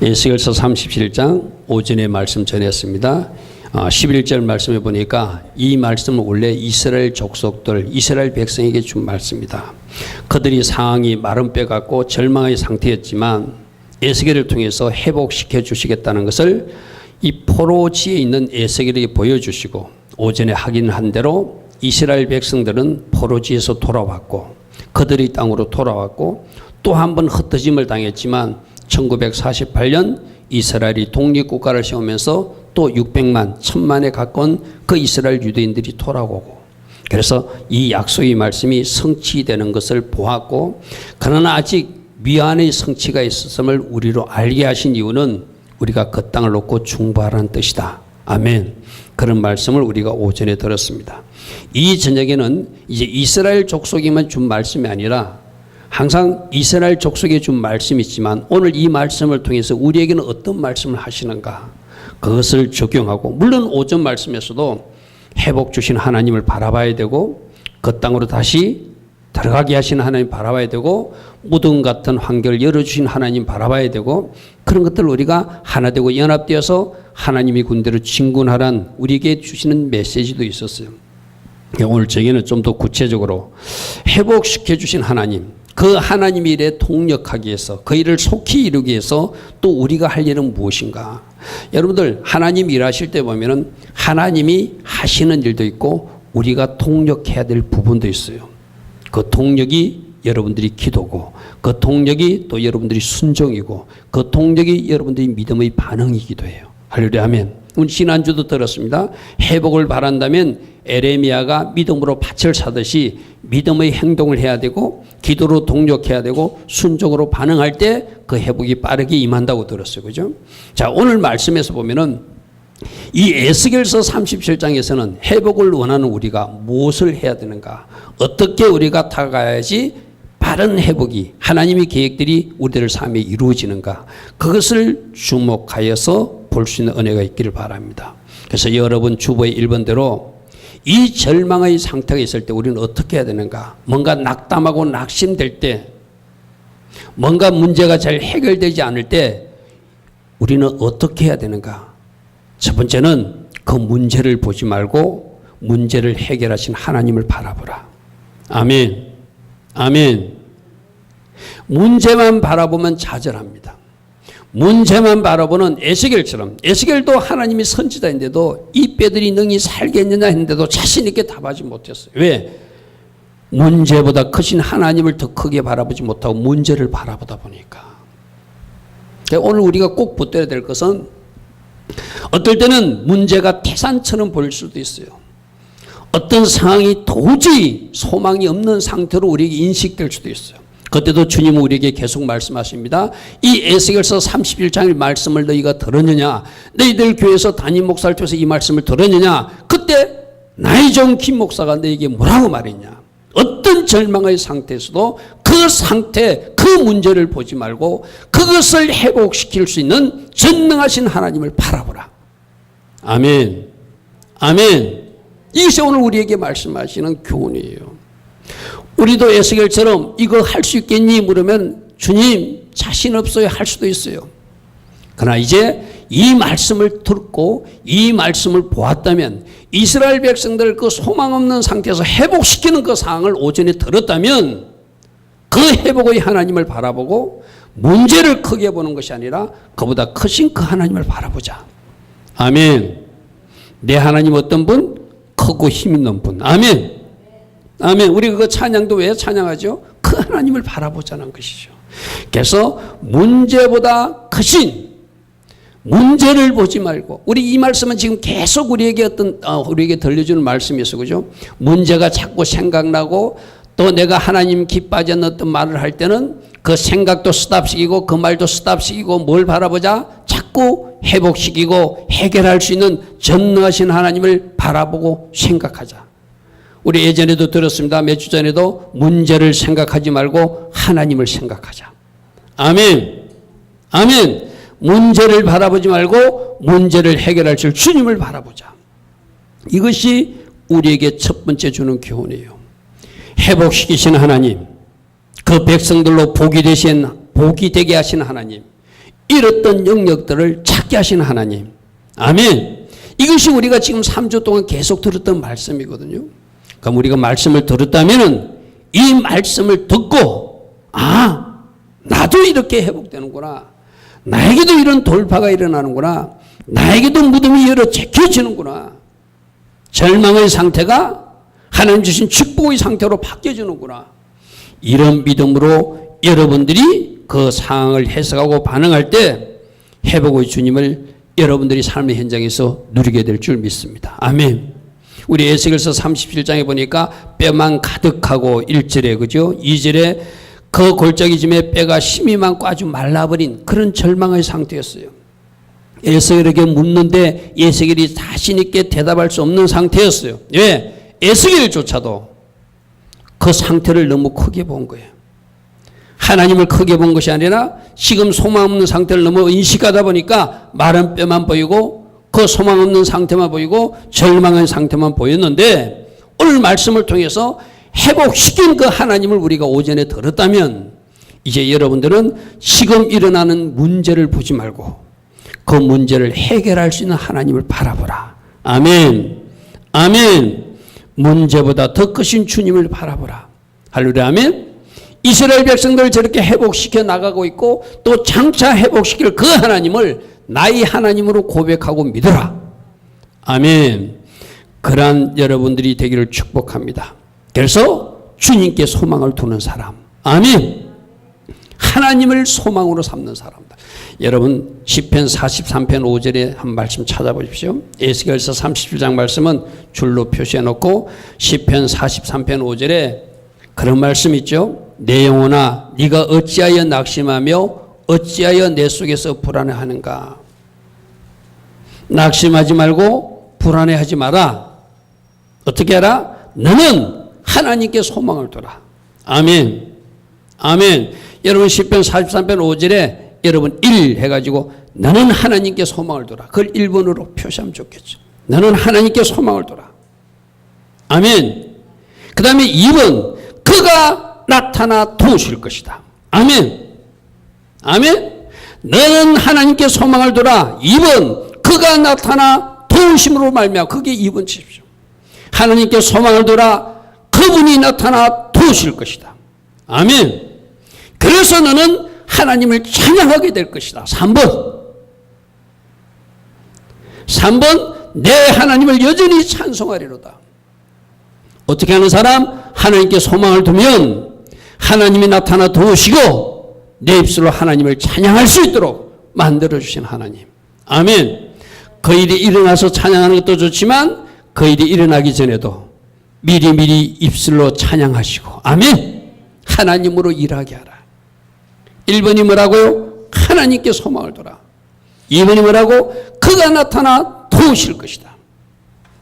에스겔서 37장 오전에 말씀 전했습니다. 11절 말씀에 보니까 이 말씀은 원래 이스라엘 족속들, 이스라엘 백성에게 준 말씀이다. 그들이 상황이 마른 뼈 같고 절망의 상태였지만 에스겔을 통해서 회복시켜 주시겠다는 것을 이 포로지에 있는 에스겔에게 보여주시고, 오전에 확인한 대로 이스라엘 백성들은 포로지에서 돌아왔고 그들의 땅으로 돌아왔고 또 한 번 흩어짐을 당했지만 1948년 이스라엘이 독립국가를 세우면서 또 600만, 1000만에 가까운 그 이스라엘 유대인들이 돌아오고, 그래서 이 약속의 말씀이 성취되는 것을 보았고, 그러나 아직 미완의 성취가 있었음을 우리로 알게 하신 이유는 우리가 그 땅을 놓고 중보하라는 뜻이다. 아멘. 그런 말씀을 우리가 오전에 들었습니다. 이 저녁에는 이제 이스라엘 족속에만 준 말씀이 아니라 항상 이스라엘 족속에 준 말씀이 있지만 오늘 이 말씀을 통해서 우리에게는 어떤 말씀을 하시는가, 그것을 적용하고, 물론 오전 말씀에서도 회복 주신 하나님을 바라봐야 되고 그 땅으로 다시 들어가게 하신 하나님 바라봐야 되고 무덤 같은 환경을 열어주신 하나님 바라봐야 되고, 그런 것들을 우리가 하나 되고 연합되어서 하나님의 군대로 진군하란 우리에게 주시는 메시지도 있었어요. 오늘 저에게는 좀 더 구체적으로 회복시켜 주신 하나님, 그 하나님의 일에 동력하기 위해서, 그 일을 속히 이루기 위해서 또 우리가 할 일은 무엇인가. 여러분들 하나님 일하실 때 보면은 하나님이 하시는 일도 있고 우리가 동력해야 될 부분도 있어요. 그 동력이 여러분들이 기도고, 그 동력이 또 여러분들이 순종이고, 그 동력이 여러분들이 믿음의 반응이기도 해요. 할렐루야, 아멘. 우리 지난주도 들었습니다. 회복을 바란다면 에레미야가 믿음으로 밭을 사듯이 믿음의 행동을 해야 되고 기도로 동력해야 되고 순종으로 반응할 때 그 회복이 빠르게 임한다고 들었어요. 그죠? 자, 오늘 말씀에서 보면은 이 에스겔서 37장에서는 회복을 원하는 우리가 무엇을 해야 되는가, 어떻게 우리가 다가야지 빠른 회복이, 하나님의 계획들이 우리들 삶에 이루어지는가, 그것을 주목하여서 볼 수 있는 은혜가 있기를 바랍니다. 그래서 여러분 주보의 1번대로 이 절망의 상태가 있을 때 우리는 어떻게 해야 되는가, 뭔가 낙담하고 낙심될 때, 뭔가 문제가 잘 해결되지 않을 때 우리는 어떻게 해야 되는가. 첫 번째는 그 문제를 보지 말고 문제를 해결하신 하나님을 바라보라. 아멘. 아멘. 문제만 바라보면 좌절합니다. 문제만 바라보는 에스겔처럼, 에스겔도 하나님이 선지자인데도 이 뼈들이 능히 살겠느냐 했는데도 자신 있게 답하지 못했어요. 왜? 문제보다 크신 하나님을 더 크게 바라보지 못하고 문제를 바라보다 보니까. 오늘 우리가 꼭 붙들어야 될 것은, 어떨 때는 문제가 태산처럼 보일 수도 있어요. 어떤 상황이 도저히 소망이 없는 상태로 우리에게 인식될 수도 있어요. 그때도 주님은 우리에게 계속 말씀하십니다. 이 에스겔서 31장의 말씀을 너희가 들었느냐, 너희들 교회에서 담임 목사를 통해서 이 말씀을 들었느냐, 그때 나의 종 김 목사가 너희에게 뭐라고 말했냐. 어떤 절망의 상태에서도 그 상태, 그 문제를 보지 말고 그것을 회복시킬 수 있는 전능하신 하나님을 바라보라. 아멘. 아멘. 이것이 오늘 우리에게 말씀하시는 교훈이에요. 우리도 에스겔처럼 이거 할 수 있겠니? 물으면 주님 자신 없어요 할 수도 있어요. 그러나 이제 이 말씀을 듣고 이 말씀을 보았다면, 이스라엘 백성들을 그 소망 없는 상태에서 회복시키는 그 상황을 오전에 들었다면 그 회복의 하나님을 바라보고 문제를 크게 보는 것이 아니라 그보다 크신 그 하나님을 바라보자. 아멘. 내 하나님 어떤 분? 크고 힘 있는 분. 아멘. 아멘. 우리 그거 찬양도 왜 찬양하죠? 그 하나님을 바라보자는 것이죠. 그래서 문제보다 크신, 문제를 보지 말고, 우리 이 말씀은 지금 계속 우리에게 우리에게 들려주는 말씀이었어. 그죠? 문제가 자꾸 생각나고 또 내가 하나님 기뻐하지 않는 어떤 말을 할 때는 그 생각도 스탑시키고 그 말도 스탑시키고 뭘 바라보자? 자꾸 회복시키고 해결할 수 있는 전능하신 하나님을 바라보고 생각하자. 우리 예전에도 들었습니다. 몇 주 전에도 문제를 생각하지 말고 하나님을 생각하자. 아멘. 아멘. 문제를 바라보지 말고 문제를 해결할 줄 주님을 바라보자. 이것이 우리에게 첫 번째 주는 교훈이에요. 회복시키신 하나님, 그 백성들로 복이 되게 하신 하나님, 잃었던 영역들을 찾게 하시는 하나님. 아멘. 이것이 우리가 지금 3주 동안 계속 들었던 말씀이거든요. 그럼 우리가 말씀을 들었다면 이 말씀을 듣고 나도 이렇게 회복되는구나. 나에게도 이런 돌파가 일어나는구나. 나에게도 무덤이 열어 제껴지는구나. 절망의 상태가 하나님 주신 축복의 상태로 바뀌어지는구나. 이런 믿음으로 여러분들이 그 상황을 해석하고 반응할 때 회복의 주님을 여러분들이 삶의 현장에서 누리게 될 줄 믿습니다. 아멘. 우리 에스겔서 37장에 보니까 뼈만 가득하고 1절에 그죠? 2절에 그 골짜기쯤에 뼈가 심이 많고 아주 말라버린 그런 절망의 상태였어요. 에스겔에게 묻는데 에스겔이 자신 있게 대답할 수 없는 상태였어요. 왜? 에스겔조차도 그 상태를 너무 크게 본 거예요. 하나님을 크게 본 것이 아니라 지금 소망 없는 상태를 너무 인식하다 보니까 마른 뼈만 보이고 그 소망 없는 상태만 보이고 절망한 상태만 보였는데 오늘 말씀을 통해서 회복시킨 그 하나님을 우리가 오전에 들었다면 이제 여러분들은 지금 일어나는 문제를 보지 말고 그 문제를 해결할 수 있는 하나님을 바라보라. 아멘. 아멘. 문제보다 더 크신 주님을 바라보라. 할렐루야. 아멘. 이스라엘 백성들을 저렇게 회복시켜 나가고 있고 또 장차 회복시킬 그 하나님을 나의 하나님으로 고백하고 믿어라. 아멘. 그러한 여러분들이 되기를 축복합니다. 그래서 주님께 소망을 두는 사람. 아멘. 하나님을 소망으로 삼는 사람다. 여러분 시편 43편 5절에 한 말씀 찾아보십시오. 에스겔서 37장 말씀은 줄로 표시해 놓고 시편 43편 5절에 그런 말씀 있죠. 내 영혼아 네가 어찌하여 낙심하며 어찌하여 내 속에서 불안해하는가. 낙심하지 말고 불안해하지 마라. 어떻게 하라? 너는 하나님께 소망을 둬라. 아멘. 아멘. 여러분 시편 43편 5절에 여러분 1 해가지고 너는 하나님께 소망을 둬라. 그걸 1번으로 표시하면 좋겠죠. 너는 하나님께 소망을 둬라. 아멘. 그 다음에 2번 그가 나타나 도우실 것이다. 아멘. 아멘. 너는 하나님께 소망을 둬라. 2번 그가 나타나 도우심으로 말미암아. 그게 2번 치십시오. 하나님께 소망을 둬라. 그분이 나타나 도우실 것이다. 아멘. 그래서 너는 하나님을 찬양하게 될 것이다. 3번 내 하나님을 여전히 찬송하리로다. 어떻게 하는 사람? 하나님께 소망을 두면 하나님이 나타나 도우시고 내 입술로 하나님을 찬양할 수 있도록 만들어주신 하나님. 아멘. 그 일이 일어나서 찬양하는 것도 좋지만 그 일이 일어나기 전에도 미리미리 입술로 찬양하시고 아멘. 하나님으로 일하게 하라. 1번이 뭐라고요? 하나님께 소망을 둬라. 2번이 뭐라고? 그가 나타나 도우실 것이다.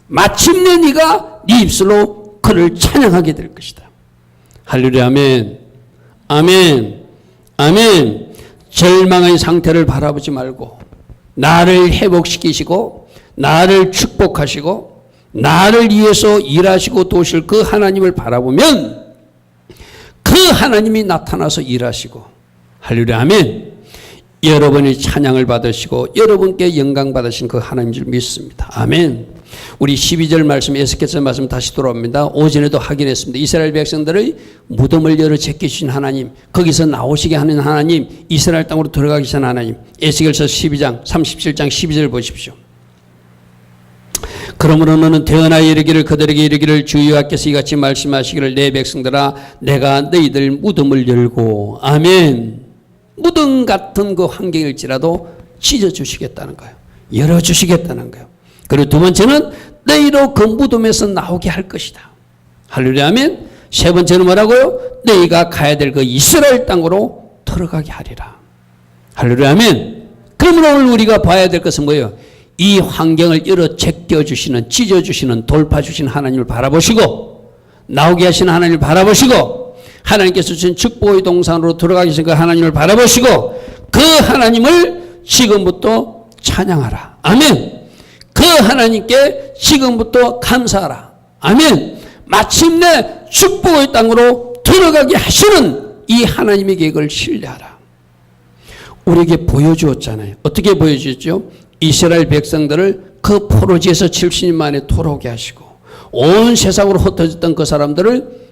마침내 네가 네 입술로 그를 찬양하게 될 것이다. 할렐루야. 아멘. 아멘. 아멘. 절망의 상태를 바라보지 말고 나를 회복시키시고 나를 축복하시고 나를 위해서 일하시고 도우실 그 하나님을 바라보면 그 하나님이 나타나서 일하시고 할렐루야. 아멘. 여러분이 찬양을 받으시고 여러분께 영광 받으신 그 하나님인 줄 믿습니다. 아멘. 우리 12절 말씀 에스겔서 말씀 다시 돌아옵니다. 오전에도 확인했습니다. 이스라엘 백성들의 무덤을 열어 제끼신 하나님, 거기서 나오시게 하는 하나님, 이스라엘 땅으로 들어가기 전 하나님. 에스겔서 12장 37장 12절 보십시오. 그러므로 너는 대언하여 이르기를 그들에게 이르기를 주 여호와께서 이같이 말씀하시기를 내 백성들아 내가 너희들 무덤을 열고 아멘. 무덤 같은 그 환경일지라도 찢어주시겠다는 거예요. 열어주시겠다는 거예요. 그리고 두 번째는 너희로 그 무덤에서 나오게 할 것이다. 할렐루야. 아멘. 세 번째는 뭐라고요? 너희가 가야 될 그 이스라엘 땅으로 들어가게 하리라. 할렐루야. 아멘. 그러므로 오늘 우리가 봐야 될 것은 뭐예요? 이 환경을 열어 제껴주시는 찢어주시는 돌파주시는 하나님을 바라보시고 나오게 하시는 하나님을 바라보시고 하나님께서 주신 축복의 동산으로 들어가게 하신 그 하나님을 바라보시고 그 하나님을 지금부터 찬양하라. 아멘. 그 하나님께 지금부터 감사하라. 아멘. 마침내 축복의 땅으로 들어가게 하시는 이 하나님의 계획을 신뢰하라. 우리에게 보여주었잖아요. 어떻게 보여주었죠? 이스라엘 백성들을 그 포로지에서 70년 만에 돌아오게 하시고 온 세상으로 흩어졌던 그 사람들을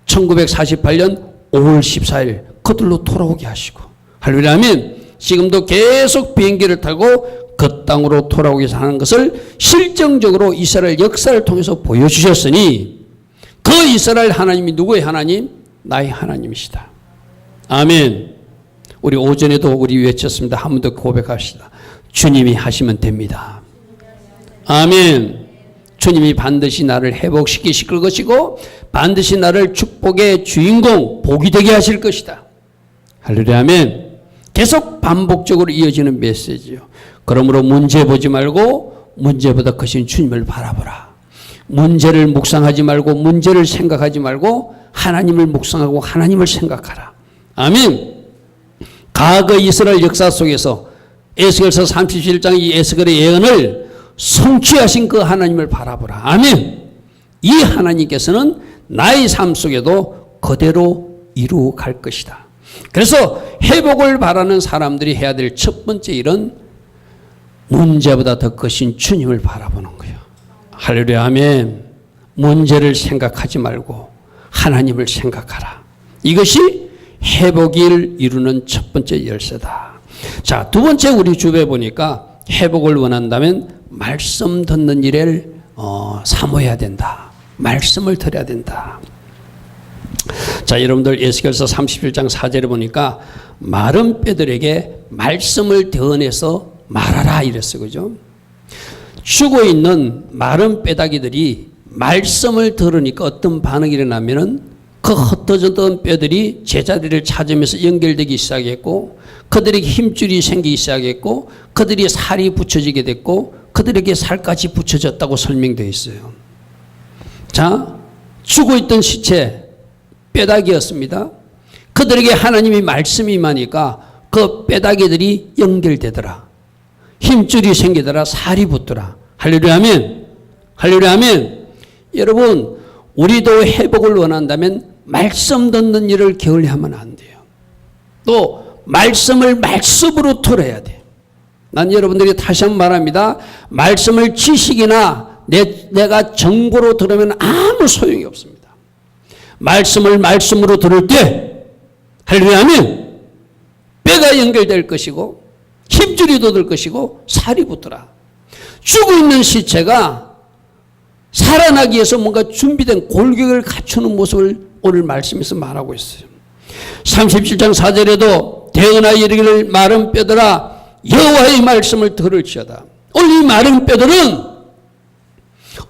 1948년 5월 14일 그들로 돌아오게 하시고 할렐루야 아멘. 지금도 계속 비행기를 타고 그 땅으로 돌아오게 하는 것을 실정적으로 이스라엘 역사를 통해서 보여주셨으니 그 이스라엘 하나님이 누구의 하나님? 나의 하나님이시다. 아멘. 우리 오전에도 우리 외쳤습니다. 한 번 더 고백합시다. 주님이 하시면 됩니다. 아멘. 주님이 반드시 나를 회복시키실 것이고 반드시 나를 축복의 주인공 복이 되게 하실 것이다. 할렐루야 아멘. 계속 반복적으로 이어지는 메시지요. 그러므로 문제 보지 말고 문제보다 크신 주님을 바라보라. 문제를 묵상하지 말고 문제를 생각하지 말고 하나님을 묵상하고 하나님을 생각하라. 아멘. 과거 이스라엘 역사 속에서 에스겔서 37장 이 에스겔의 예언을 성취하신 그 하나님을 바라보라. 아멘. 이 하나님께서는 나의 삶 속에도 그대로 이루어 갈 것이다. 그래서 회복을 바라는 사람들이 해야 될 첫 번째 일은 문제보다 더 크신 주님을 바라보는 거예요. 할렐루야 아멘. 문제를 생각하지 말고 하나님을 생각하라. 이것이 회복을 이루는 첫 번째 열쇠다. 자, 두 번째 우리 주변에 보니까 회복을 원한다면 말씀 듣는 일을 사모해야 된다. 말씀을 들어야 된다. 자, 여러분들 에스겔서 31장 4절에 보니까 마른 뼈들에게 말씀을 대언해서 말하라 이랬어요. 그죠? 죽어 있는 마른 뼈다귀들이 말씀을 들으니까 어떤 반응이 일어나면은 그 흩어졌던 뼈들이 제자리를 찾으면서 연결되기 시작했고 그들에게 힘줄이 생기기 시작했고 그들이 살이 붙여지게 됐고 그들에게 살까지 붙여졌다고 설명되어 있어요. 자, 죽어 있던 시체 뼈다귀였습니다. 그들에게 하나님이 말씀이 임하니까 그 뼈다귀들이 연결되더라. 힘줄이 생기더라. 살이 붙더라. 할렐루야 아멘. 할렐루야 아멘. 여러분 우리도 회복을 원한다면 말씀 듣는 일을 게을리하면 안 돼요. 또 말씀을 말씀으로 들어야 돼요. 난 여러분들이 다시 한번 말합니다. 말씀을 지식이나 내가 정보로 들으면 아무 소용이 없습니다. 말씀을 말씀으로 들을 때 할렐루야 아멘. 뼈가 연결될 것이고 힘줄이 돋을 것이고 살이 붙더라. 죽어 있는 시체가 살아나기 위해서 뭔가 준비된 골격을 갖추는 모습을 오늘 말씀에서 말하고 있어요. 37장 4절에도 대언하여 이르기를 마른 뼈들아 여호와의 말씀을 들을지어다. 오늘 이 마른 뼈들은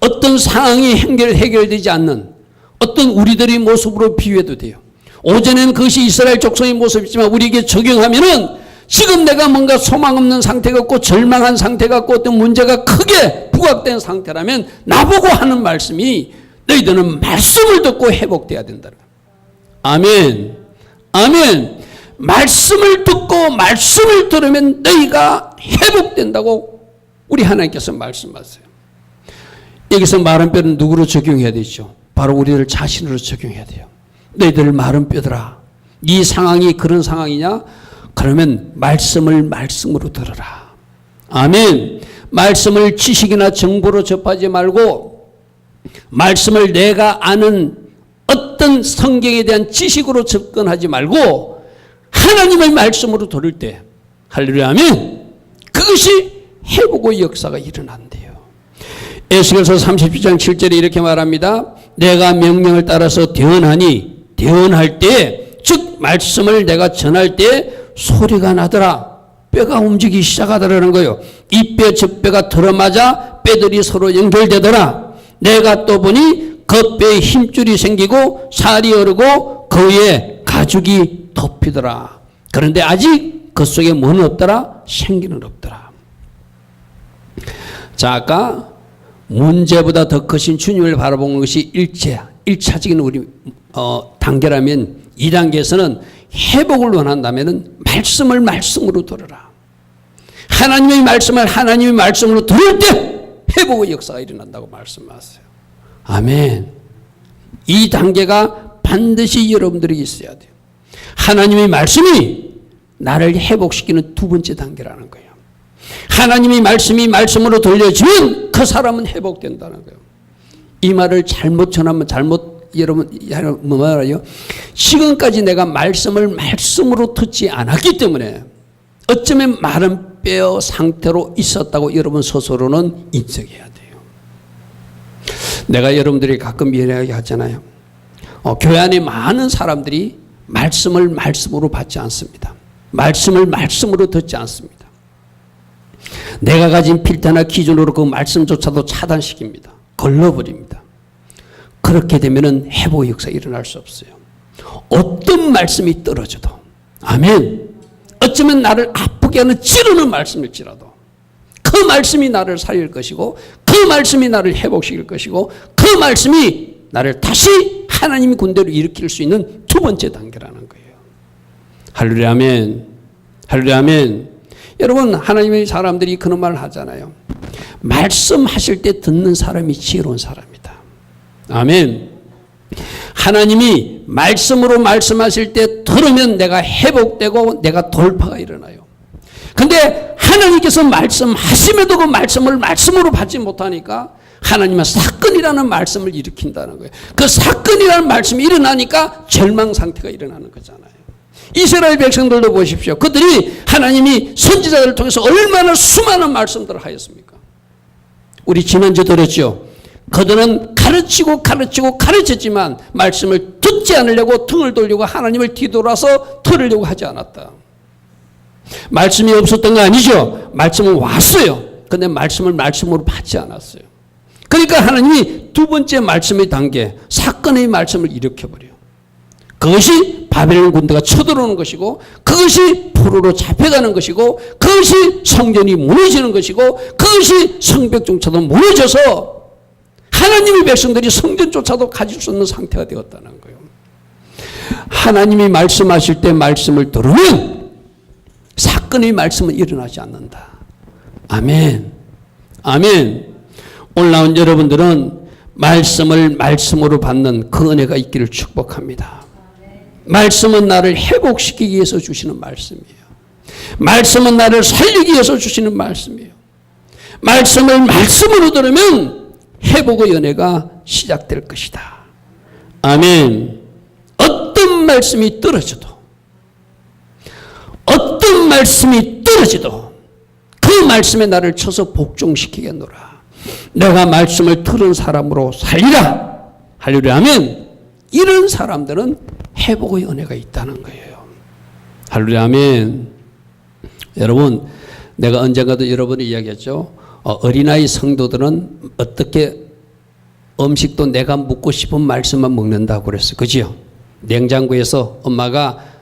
어떤 상황이 해결되지 않는 어떤 우리들의 모습으로 비유해도 돼요. 오전엔 그것이 이스라엘 족속의 모습이지만 우리에게 적용하면은 지금 내가 뭔가 소망 없는 상태 같고 절망한 상태 같고 어떤 문제가 크게 부각된 상태라면 나보고 하는 말씀이 너희들은 말씀을 듣고 회복돼야 된다. 아멘. 아멘. 말씀을 듣고 말씀을 들으면 너희가 회복된다고 우리 하나님께서 말씀하세요. 여기서 마른 뼈는 누구로 적용해야 되죠? 바로 우리들 자신으로 적용해야 돼요. 너희들 마른 뼈들아 이 상황이 그런 상황이냐? 그러면 말씀을 말씀으로 들어라. 아멘. 말씀을 지식이나 정보로 접하지 말고 말씀을 내가 아는 어떤 성경에 대한 지식으로 접근하지 말고 하나님의 말씀으로 들을 때 할렐루야 아멘. 그것이 회복의 역사가 일어난대요. 에스겔서 37장 7절에 이렇게 말합니다. 내가 명령을 따라서 대언하니 대언할 때 즉 말씀을 내가 전할 때 소리가 나더라. 뼈가 움직이기 시작하더라는 거예요. 이 뼈 저 뼈가 들어맞아 뼈들이 서로 연결되더라. 내가 또 보니 그 뼈에 힘줄이 생기고 살이 오르고 그 위에 가죽이 덮이더라. 그런데 아직 그 속에 뭐는 없더라? 생기는 없더라. 자, 아까 문제보다 더 크신 주님을 바라보는 것이 1차적인 우리 단계라면 2단계에서는 회복을 원한다면 말씀을 말씀으로 들어라. 하나님의 말씀을 하나님의 말씀으로 들을 때 회복의 역사가 일어난다고 말씀하세요. 아멘. 이 단계가 반드시 여러분들이 있어야 돼요. 하나님의 말씀이 나를 회복시키는 두 번째 단계라는 거예요. 하나님이 말씀이 말씀으로 돌려지면 그 사람은 회복된다는 거예요. 이 말을 잘못 전하면 여러분 뭐 말해요? 지금까지 내가 말씀을 말씀으로 듣지 않았기 때문에 어쩌면 마른 뼈 상태로 있었다고 여러분 스스로는 인정해야 돼요. 내가 여러분들이 가끔 이야기하잖아요. 교회 안에 많은 사람들이 말씀을 말씀으로 받지 않습니다. 말씀을 말씀으로 듣지 않습니다. 내가 가진 필터나 기준으로 그 말씀조차도 차단시킵니다. 걸러버립니다. 그렇게 되면은 회복의 역사가 일어날 수 없어요. 어떤 말씀이 떨어져도, 아멘. 어쩌면 나를 아프게 하는 찌르는 말씀일지라도 그 말씀이 나를 살릴 것이고, 그 말씀이 나를 회복시킬 것이고, 그 말씀이 나를 다시 하나님의 군대로 일으킬 수 있는 두 번째 단계라는 거예요. 할렐루야, 아멘. 할렐루야, 아멘. 여러분, 하나님의 사람들이 그런 말을 하잖아요. 말씀하실 때 듣는 사람이 지혜로운 사람이다. 아멘. 하나님이 말씀으로 말씀하실 때 들으면 내가 회복되고 내가 돌파가 일어나요. 근데 하나님께서 말씀하심에도 그 말씀을 말씀으로 받지 못하니까 하나님은 사건이라는 말씀을 일으킨다는 거예요. 그 사건이라는 말씀이 일어나니까 절망 상태가 일어나는 거잖아요. 이스라엘 백성들도 보십시오. 그들이 하나님이 선지자들을 통해서 얼마나 수많은 말씀들을 하였습니까? 우리 지난주에 들었죠. 그들은 가르쳤지만 말씀을 듣지 않으려고 등을 돌리고 하나님을 뒤돌아서 들으려고 하지 않았다. 말씀이 없었던 거 아니죠. 말씀은 왔어요. 근데 말씀을 말씀으로 받지 않았어요. 그러니까 하나님이 두 번째 말씀의 단계, 사건의 말씀을 일으켜버려요. 그것이 바벨론 군대가 쳐들어오는 것이고, 그것이 포로로 잡혀가는 것이고, 그것이 성전이 무너지는 것이고, 그것이 성벽조차도 무너져서 하나님의 백성들이 성전조차도 가질 수 없는 상태가 되었다는 거예요. 하나님이 말씀하실 때 말씀을 들으면 사건의 말씀은 일어나지 않는다. 아멘. 아멘. 오늘 나온 여러분들은 말씀을 말씀으로 받는 그 은혜가 있기를 축복합니다. 말씀은 나를 회복시키기 위해서 주시는 말씀이에요. 말씀은 나를 살리기 위해서 주시는 말씀이에요. 말씀을 말씀으로 들으면 회복의 연애가 시작될 것이다. 아멘. 어떤 말씀이 떨어져도 그 말씀에 나를 쳐서 복종시키겠노라. 내가 말씀을 들은 사람으로 살리라. 할렐루야, 아멘. 이런 사람들은 회복의 은혜가 있다는 거예요. 할렐루야, 아멘. 여러분, 내가 언젠가도 여러분이 이야기했죠. 어린아이 성도들은 어떻게 음식도 내가 먹고 싶은 말씀만 먹는다고 그랬어요. 그죠? 냉장고에서 엄마가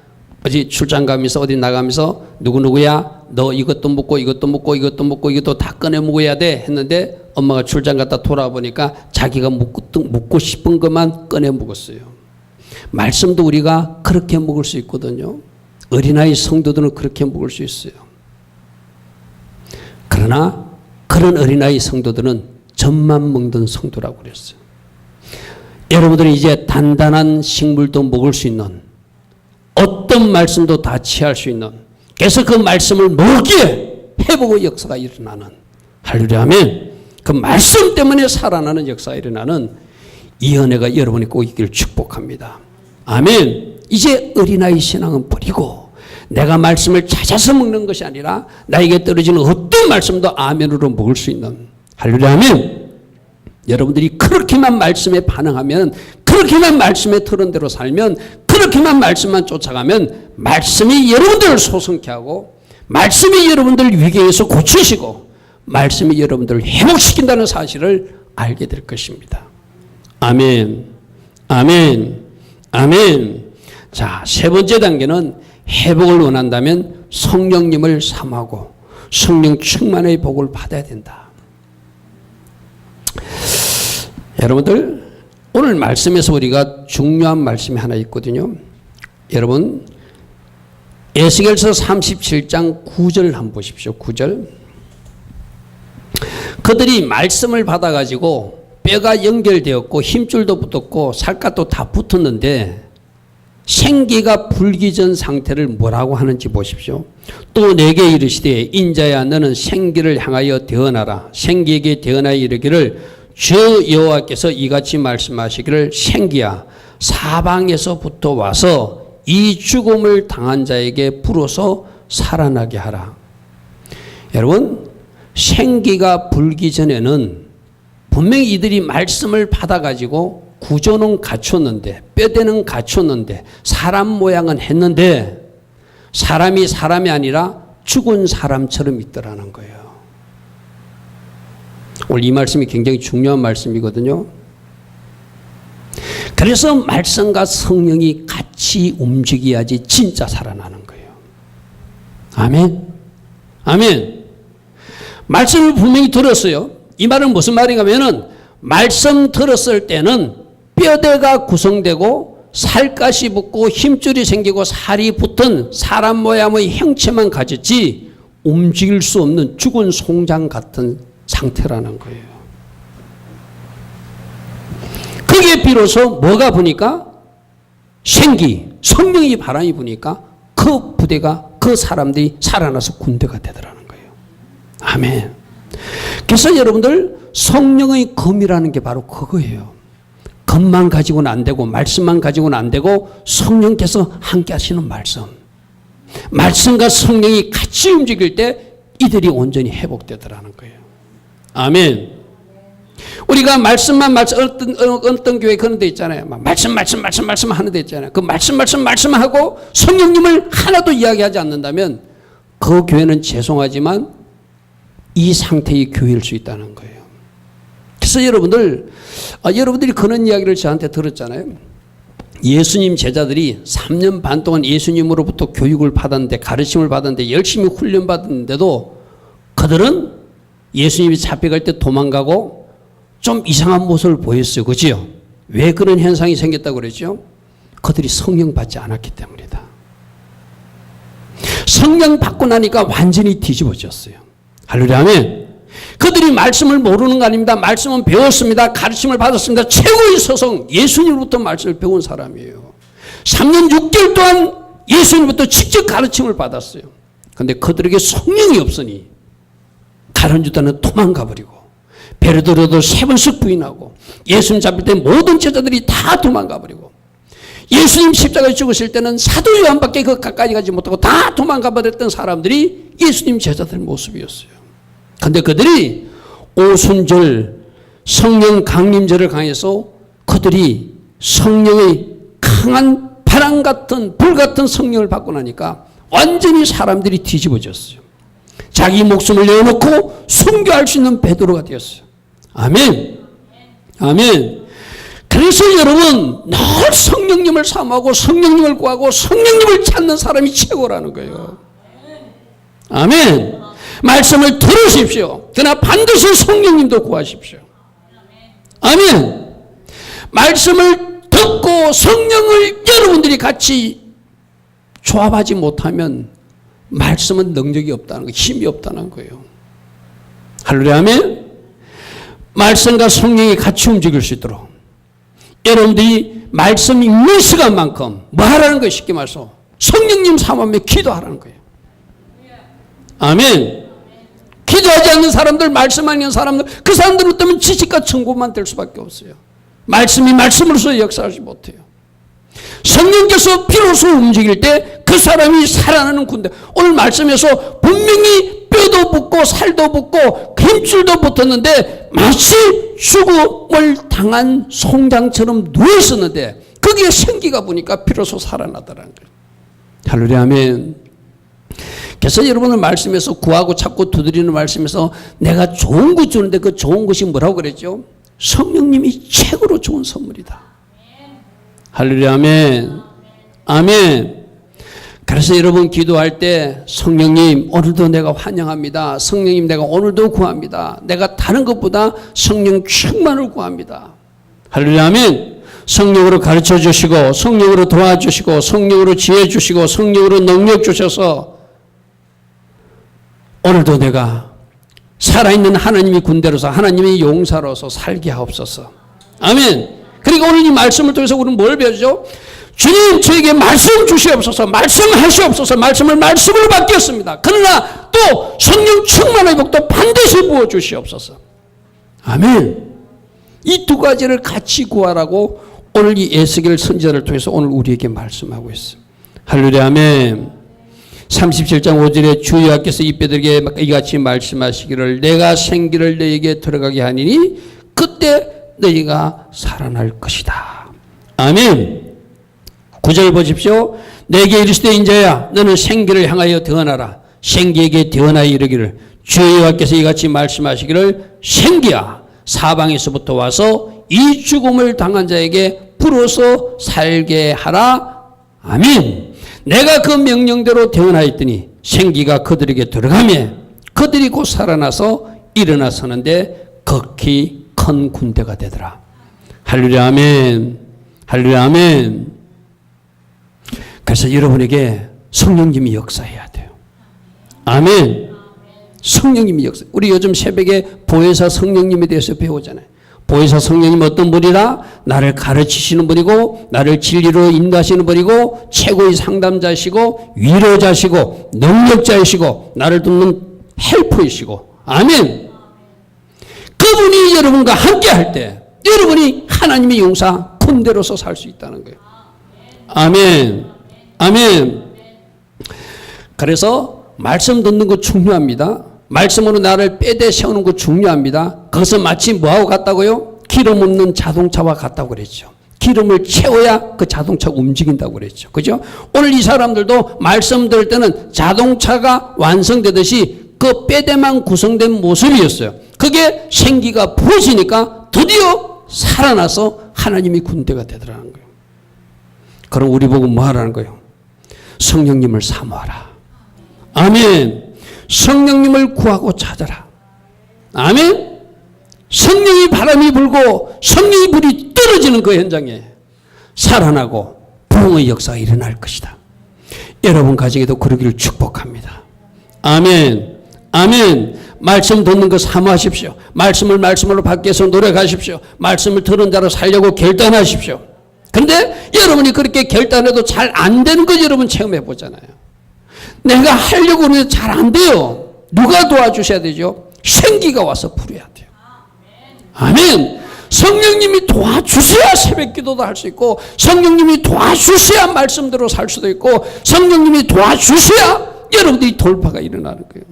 어디 출장 가면서 어디 나가면서 누구누구야 너 이것도 먹고 이것도 먹고 이것도 먹고 이것도 다 꺼내 먹어야 돼 했는데 엄마가 출장 갔다 돌아보니까 자기가 먹고 싶은 것만 꺼내 먹었어요. 말씀도 우리가 그렇게 먹을 수 있거든요. 어린아이 성도들은 그렇게 먹을 수 있어요. 그러나 그런 어린아이 성도들은 젖만 먹던 성도라고 그랬어요. 여러분들이 이제 단단한 식물도 먹을 수 있는, 어떤 말씀도 다 취할 수 있는, 그래서 그 말씀을 먹기에 회복의 역사가 일어나는, 할렐루야, 아멘. 그 말씀 때문에 살아나는 역사가 일어나는 이 은혜가 여러분이 꼭 있기를 축복합니다. 아멘. 이제 어린아이 신앙은 버리고 내가 말씀을 찾아서 먹는 것이 아니라 나에게 떨어지는 어떤 말씀도 아멘으로 먹을 수 있는, 할렐루야, 아멘. 여러분들이 그렇게만 말씀에 반응하면, 그렇게만 말씀에 틀은 대로 살면, 그렇게만 말씀만 쫓아가면 말씀이 여러분들을 소성케 하고 말씀이 여러분들을 위기에서 고치시고 말씀이 여러분들을 회복시킨다는 사실을 알게 될 것입니다. 아멘. 아멘. 아멘. 자, 세 번째 단계는 회복을 원한다면 성령님을 삼하고 성령 충만의 복을 받아야 된다. 여러분들, 오늘 말씀에서 우리가 중요한 말씀이 하나 있거든요. 여러분, 에스겔서 37장 9절 한번 보십시오. 9절. 그들이 말씀을 받아가지고 뼈가 연결되었고 힘줄도 붙었고 살갗도 다 붙었는데 생기가 불기 전 상태를 뭐라고 하는지 보십시오. 또 내게 이르시되 인자야 너는 생기를 향하여 대언하라. 생기에게 대언하여 이르기를 주 여호와께서 이같이 말씀하시기를 생기야 사방에서부터 와서 이 죽음을 당한 자에게 불어서 살아나게 하라. 여러분, 생기가 불기 전에는 분명히 이들이 말씀을 받아가지고 구조는 갖췄는데, 뼈대는 갖췄는데, 사람 모양은 했는데, 사람이 사람이 아니라 죽은 사람처럼 있더라는 거예요. 오늘 이 말씀이 굉장히 중요한 말씀이거든요. 그래서 말씀과 성령이 같이 움직여야지 진짜 살아나는 거예요. 아멘. 아멘. 말씀을 분명히 들었어요. 이 말은 무슨 말인가 하면은 말씀 들었을 때는 뼈대가 구성되고 살갗이 붙고 힘줄이 생기고 살이 붙은 사람 모양의 형체만 가졌지 움직일 수 없는 죽은 송장 같은 상태라는 거예요. 그게 비로소 뭐가 부니까 생기, 성령이 바람이 부니까 그 부대가 그 사람들이 살아나서 군대가 되더라는 거예요. 아멘. 그래서 여러분들 성령의 검이라는 게 바로 그거예요. 검만 가지고는 안 되고 말씀만 가지고는 안 되고 성령께서 함께 하시는 말씀과 성령이 같이 움직일 때 이들이 온전히 회복되더라는 거예요. 아멘. 우리가 말씀만 어떤 교회 그런 데 있잖아요. 말씀 하는 데 있잖아요. 그 말씀하고 성령님을 하나도 이야기하지 않는다면 그 교회는 죄송하지만 이 상태의 교회일 수 있다는 거예요. 그래서 여러분들이 그런 이야기를 저한테 들었잖아요. 예수님 제자들이 3년 반 동안 예수님으로부터 교육을 받았는데, 가르침을 받았는데, 열심히 훈련받았는데도 그들은 예수님이 잡혀갈 때 도망가고 좀 이상한 모습을 보였어요. 그죠? 왜 그런 현상이 생겼다고 그랬죠? 그들이 성령 받지 않았기 때문이다. 성령 받고 나니까 완전히 뒤집어졌어요. 할렐루야. 아멘. 그들이 말씀을 모르는 거 아닙니다. 말씀은 배웠습니다. 가르침을 받았습니다. 최고의 서성 예수님으로부터 말씀을 배운 사람이에요. 3년 6개월 동안 예수님부터 직접 가르침을 받았어요. 그런데 그들에게 성령이 없으니 다른 유다는 도망가 버리고 베드로도 3번씩 부인하고 예수님 잡힐 때 모든 제자들이 다 도망가 버리고 예수님 십자가에 죽으실 때는 사도 요한밖에 그 가까이 가지 못하고 다 도망가 버렸던 사람들이 예수님 제자들 모습이었어요. 그런데 그들이 오순절 성령 강림절을 강해서 그들이 성령의 강한 바람 같은 불 같은 성령을 받고 나니까 완전히 사람들이 뒤집어졌어요. 자기 목숨을 내어놓고 순교할 수 있는 베드로가 되었어요. 아멘. 아멘. 그래서 여러분 늘 성령님을 사모하고 성령님을 구하고 성령님을 찾는 사람이 최고라는 거예요. 아멘. 말씀을 들으십시오. 그러나 반드시 성령님도 구하십시오. 아멘. 말씀을 듣고 성령을 여러분들이 같이 조합하지 못하면 말씀은 능력이 없다는 거예요. 힘이 없다는 거예요. 할렐루야. 아멘. 말씀과 성령이 같이 움직일 수 있도록 여러분들이 말씀 읽는 시간만큼 뭐 하라는 거예요? 쉽게 말해서 성령님 사모하며 기도하라는 거예요. 아멘. 기도하지 않는 사람들, 말씀 안 읽는 사람들, 그 사람들 때문에 지식과 천국만 될 수밖에 없어요. 말씀이 말씀으로서 역사하지 못해요. 성령께서 비로소 움직일 때 그 사람이 살아나는 군대. 오늘 말씀에서 분명히 뼈도 붙고 살도 붙고 힘줄도 붙었는데 마치 죽음을 당한 송장처럼 누워있었는데 거기에 생기가 보니까 비로소 살아나더라는 거예요. 할렐루야. 아멘. 그래서 여러분들 말씀에서 구하고 찾고 두드리는 말씀에서 내가 좋은 것 주는데 그 좋은 것이 뭐라고 그랬죠? 성령님이 최고로 좋은 선물이다. 할렐루야. 아멘. 아멘. 그래서 여러분 기도할 때 성령님 오늘도 내가 환영합니다. 성령님 내가 오늘도 구합니다. 내가 다른 것보다 성령 충만을 구합니다. 할렐루야. 아멘. 성령으로 가르쳐 주시고 성령으로 도와주시고 성령으로 지혜 주시고 성령으로 능력 주셔서 오늘도 내가 살아있는 하나님의 군대로서 하나님의 용사로서 살게 하옵소서. 아멘. 그러니까 오늘 이 말씀을 통해서 우리는 뭘 배우죠? 주님 저에게 말씀 주시옵소서, 말씀하시옵소서, 말씀을 말씀으로 바뀌었습니다. 그러나 또 성령 충만의 복도 반드시 부어주시옵소서. 아멘. 이 두 가지를 같이 구하라고 오늘 이 에스겔 선지자를 통해서 오늘 우리에게 말씀하고 있어요. 할렐루야. 아멘. 37장 5절에 주 여호와께서 이 뼈들에게 이같이 말씀하시기를 내가 생기를 너에게 들어가게 하니니 그때 너희가 살아날 것이다. 아멘. 9절 보십시오. 내게 이르시되 인자야 너는 생기를 향하여 대언하라. 생기에게 대언하여 이르기를 주 여호와께서 이같이 말씀하시기를 생기야 사방에서부터 와서 이 죽음을 당한 자에게 불어서 살게 하라. 아멘. 내가 그 명령대로 대언하였더니 생기가 그들에게 들어가며 그들이 곧 살아나서 일어나 서는데 극히 큰 군대가 되더라. 할렐루야. 아멘. 할렐루야. 아멘. 그래서 여러분에게 성령님이 역사해야 돼요. 아멘. 성령님이 역사. 우리 요즘 새벽에 보혜사 성령님에 대해서 배우잖아요. 보혜사 성령님 어떤 분이라? 나를 가르치시는 분이고 나를 진리로 인도하시는 분이고 최고의 상담자이시고 위로자시고 능력자이시고 나를 돕는 헬퍼이시고. 아멘. 그분이 여러분과 함께 할 때 여러분이 하나님의 용사 군대로서 살 수 있다는 거예요. 아멘. 아멘. 그래서 말씀 듣는 거 중요합니다. 말씀으로 나를 빼대 세우는 거 중요합니다. 그것은 마치 뭐하고 같다고요? 기름 없는 자동차와 같다고 그랬죠. 기름을 채워야 그 자동차가 움직인다고 그랬죠. 그죠? 오늘 이 사람들도 말씀 들을 때는 자동차가 완성되듯이 그 빼대만 구성된 모습이었어요. 그게 생기가 부어지니까 드디어 살아나서 하나님이 군대가 되더라는 거예요. 그럼 우리 보고 뭐 하라는 거예요? 성령님을 사모하라. 아멘. 성령님을 구하고 찾아라. 아멘. 성령이 바람이 불고 성령이 불이 떨어지는 그 현장에 살아나고 부흥의 역사가 일어날 것이다. 여러분 가정에도 그러기를 축복합니다. 아멘. 아멘. 말씀 듣는 거 사모하십시오. 말씀으로 밖에서 노력하십시오. 말씀을 들은 자로 살려고 결단하십시오. 그런데 여러분이 그렇게 결단해도 잘 안 되는 거 여러분 체험해 보잖아요. 내가 하려고 하는데 잘 안 돼요. 누가 도와주셔야 되죠? 생기가 와서 부려야 돼요. 아멘. 성령님이 도와주셔야 새벽 기도도 할 수 있고 성령님이 도와주셔야 말씀대로 살 수도 있고 성령님이 도와주셔야 여러분들이 돌파가 일어나는 거예요.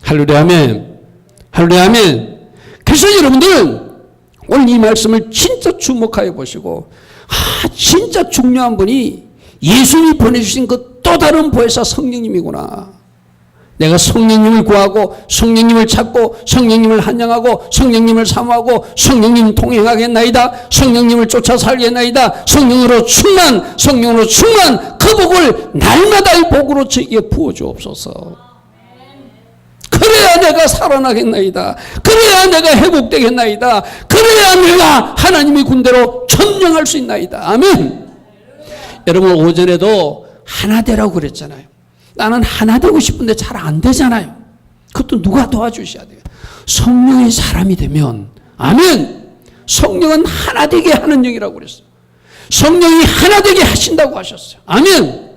할렐루야. 아멘. 할렐루야. 아멘. 그래서 여러분들은 오늘 이 말씀을 진짜 주목하여 보시고 진짜 중요한 분이 예수님이 보내주신 그 또 다른 보혜사 성령님이구나. 내가 성령님을 구하고 성령님을 찾고 성령님을 환영하고 성령님을 사모하고 성령님 동행하겠나이다. 성령님을 쫓아 살겠나이다. 성령으로 충만 그 복을 날마다 이 복으로 저에게 부어주옵소서. 그래야 내가 살아나겠나이다. 그래야 내가 회복되겠나이다. 그래야 내가 하나님의 군대로 점령할 수 있나이다. 아멘. 여러분 오전에도 하나 되라고 그랬잖아요. 나는 하나 되고 싶은데 잘 안 되잖아요. 그것도 누가 도와주셔야 돼요. 성령의 사람이 되면 아멘. 성령은 하나 되게 하는 영이라고 그랬어요. 성령이 하나 되게 하신다고 하셨어요. 아멘.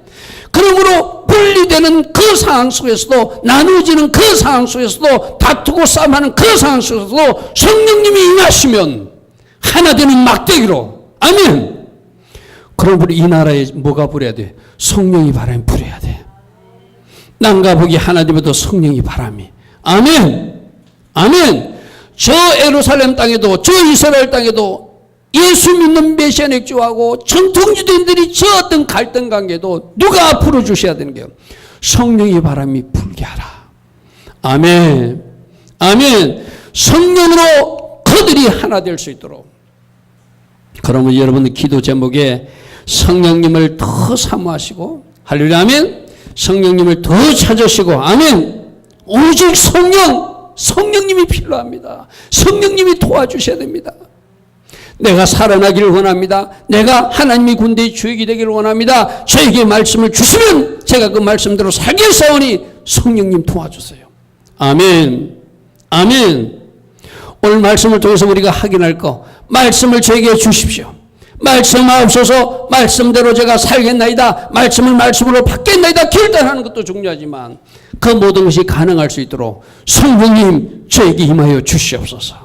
그러므로 분리되는 그 상황 속에서도 나누어지는 그 상황 속에서도 다투고 싸움하는 그 상황 속에서도 성령님이 임하시면 하나 되는 막대기로 아멘. 그럼 우리 이 나라에 뭐가 불어야 돼? 성령이 바람이 불어야 돼. 남과 북이 하나 되면도 성령이 바람이. 아멘. 아멘. 저 예루살렘 땅에도 저 이스라엘 땅에도 예수 믿는 메시아 맥주하고 전통주의인들이 저 어떤 갈등 관계도 누가 풀어주셔야 되는 거예요? 성령의 바람이 불게 하라. 아멘. 아멘. 성령으로 그들이 하나 될 수 있도록. 그러면 여러분들 기도 제목에 성령님을 더 사모하시고 할렐루야. 아멘. 성령님을 더 찾으시고 아멘. 오직 성령님이 필요합니다. 성령님이 도와주셔야 됩니다. 내가 살아나기를 원합니다. 내가 하나님의 군대의 주역이 되기를 원합니다. 저에게 말씀을 주시면 제가 그 말씀대로 살겠사오니 성령님 도와주세요. 아멘. 아멘. 오늘 말씀을 통해서 우리가 확인할 거 말씀을 저에게 주십시오. 말씀하옵소서, 말씀대로 제가 살겠나이다, 말씀을 말씀으로 받겠나이다 결단하는 것도 중요하지만 그 모든 것이 가능할 수 있도록 성령님 저에게 임하여 주시옵소서.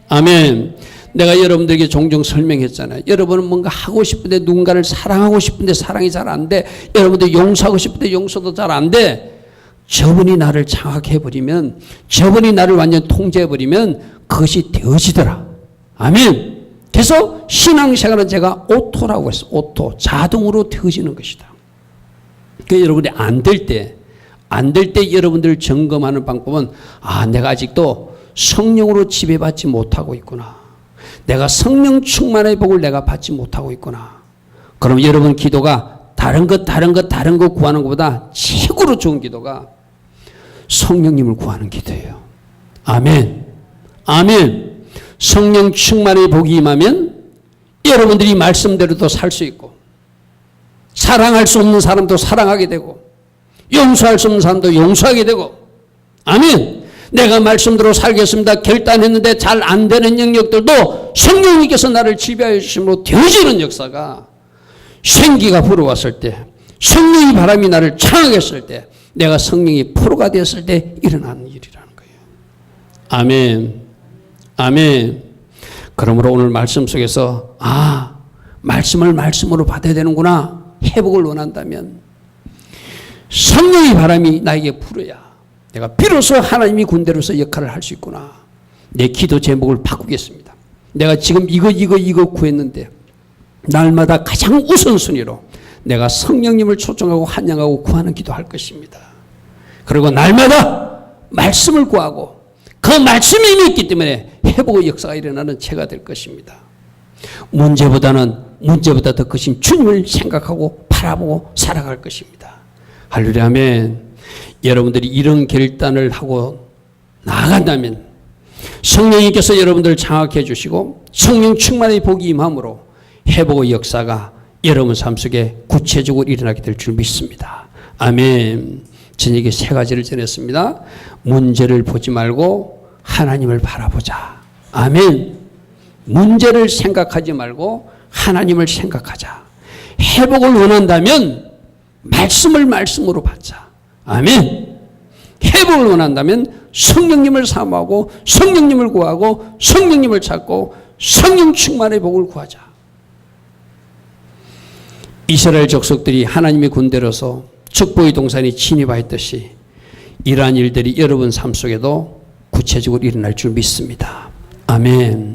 아멘. 내가 여러분들에게 종종 설명했잖아요. 여러분은 뭔가 하고 싶은데, 누군가를 사랑하고 싶은데 사랑이 잘 안 돼. 여러분들 용서하고 싶은데 용서도 잘 안 돼. 저분이 나를 장악해버리면, 저분이 나를 완전 통제해버리면 그것이 되어지더라. 아멘. 그래서 신앙생활은 제가 오토라고 했어요. 오토. 자동으로 되어지는 것이다. 그러니까 여러분이 안 될 때 여러분들을 점검하는 방법은, 내가 아직도 성령으로 지배받지 못하고 있구나. 내가 성령 충만의 복을 내가 받지 못하고 있구나. 그럼 여러분 기도가 다른 것 구하는 것보다 최고로 좋은 기도가 성령님을 구하는 기도예요. 아멘. 아멘. 성령 충만의 복이 임하면 여러분들이 말씀대로도 살 수 있고, 사랑할 수 없는 사람도 사랑하게 되고, 용서할 수 없는 사람도 용서하게 되고. 아멘. 내가 말씀대로 살겠습니다 결단했는데 잘 안 되는 영역들도 성령님께서 나를 지배하여 주심으로 되어지는 역사가, 생기가 불어왔을 때, 성령의 바람이 나를 창하겠을 때, 내가 성령이 포로가 되었을 때 일어나는 일이라는 거예요. 아멘. 아멘. 그러므로 오늘 말씀 속에서 말씀을 말씀으로 받아야 되는구나. 회복을 원한다면 성령의 바람이 나에게 불어야 내가 비로소 하나님이 군대로서 역할을 할 수 있구나. 내 기도 제목을 바꾸겠습니다. 내가 지금 이거 구했는데 날마다 가장 우선순위로 내가 성령님을 초청하고 환영하고 구하는 기도할 것입니다. 그리고 날마다 말씀을 구하고 그 말씀이 이미 있기 때문에 회복의 역사가 일어나는 제가 될 것입니다. 문제보다 더 크신 주님을 생각하고 바라보고 살아갈 것입니다. 할렐루야. 아멘. 여러분들이 이런 결단을 하고 나아간다면 성령님께서 여러분들을 장악해 주시고 성령 충만의 복이 임함으로 회복의 역사가 여러분 삶 속에 구체적으로 일어나게 될 줄 믿습니다. 아멘. 저녁에 세 가지를 전했습니다. 문제를 보지 말고 하나님을 바라보자. 아멘. 문제를 생각하지 말고 하나님을 생각하자. 회복을 원한다면 말씀을 말씀으로 받자. 아멘. 회복을 원한다면 성령님을 사모하고 성령님을 구하고 성령님을 찾고 성령 충만의 복을 구하자. 이스라엘 족속들이 하나님의 군대로서 축복의 동산에 진입하였듯이 이러한 일들이 여러분 삶 속에도 구체적으로 일어날 줄 믿습니다. 아멘.